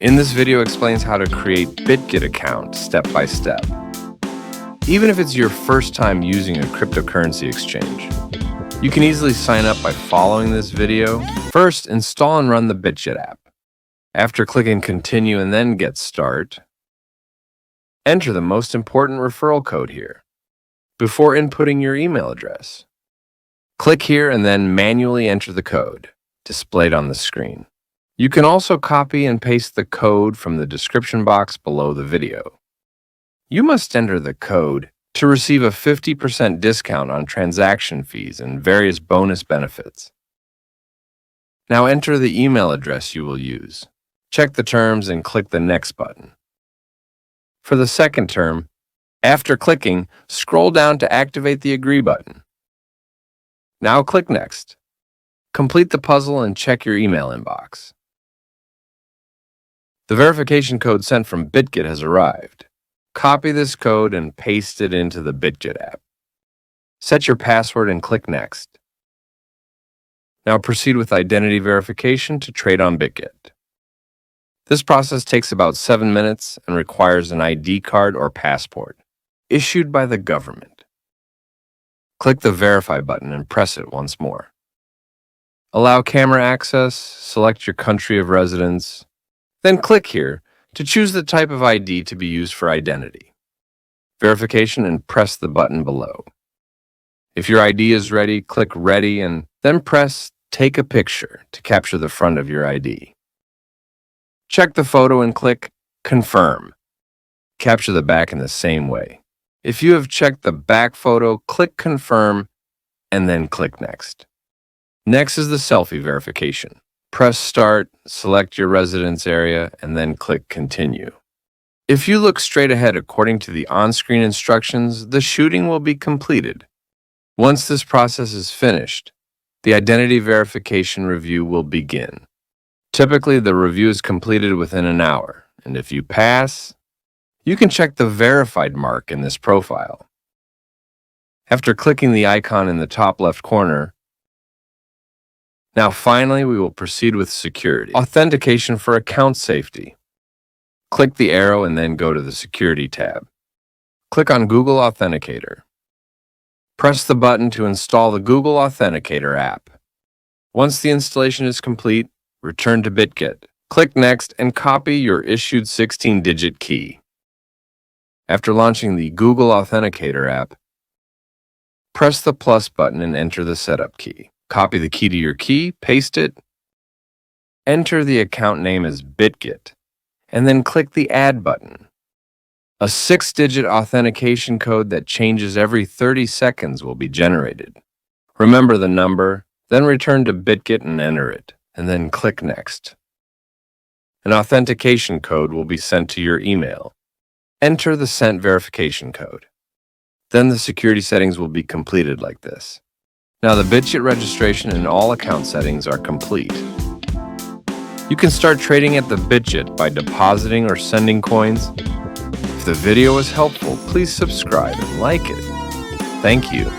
In this video explains how to create Bitget account step by step. Even if it's your first time using a cryptocurrency exchange, you can easily sign up by following this video. First, install and run the Bitget app. After clicking continue and then get start, enter the most important referral code here before inputting your email address. Click here and then manually enter the code displayed on the screen. You can also copy and paste the code from the description box below the video. You must enter the code to receive a 50% discount on transaction fees and various bonus benefits. Now enter the email address you will use. Check the terms and click the Next button. For the second term, after clicking, scroll down to activate the Agree button. Now click Next. Complete the puzzle and check your email inbox. The verification code sent from Bitget has arrived. Copy this code and paste it into the Bitget app. Set your password and click Next. Now proceed with identity verification to trade on Bitget. This process takes about 7 minutes and requires an ID card or passport issued by the government. Click the Verify button and press it once more. Allow camera access, select your country of residence, then click here to choose the type of ID to be used for identity verification and press the button below. If your ID is ready, click Ready and then press Take a Picture to capture the front of your ID. Check the photo and click Confirm. Capture the back in the same way. If you have checked the back photo, click Confirm and then click Next. Next is the selfie verification. Press Start, select your residence area, and then click Continue. If you look straight ahead according to the on-screen instructions, the shooting will be completed. Once this process is finished, the identity verification review will begin. Typically, the review is completed within an hour, and if you pass, you can check the verified mark in this profile. After clicking the icon in the top left corner, now finally we will proceed with security. Authentication for account safety. Click the arrow and then go to the Security tab. Click on Google Authenticator. Press the button to install the Google Authenticator app. Once the installation is complete, return to Bitget. Click Next and copy your issued 16-digit key. After launching the Google Authenticator app, press the plus button and enter the setup key. Copy the key to your key, paste it, enter the account name as Bitget, and then click the Add button. A 6-digit authentication code that changes every 30 seconds will be generated. Remember the number, then return to Bitget and enter it, and then click Next. An authentication code will be sent to your email. Enter the sent verification code. Then the security settings will be completed like this. Now the Bitget registration and all account settings are complete. You can start trading at the Bitget by depositing or sending coins. If the video was helpful, please subscribe and like it. Thank you.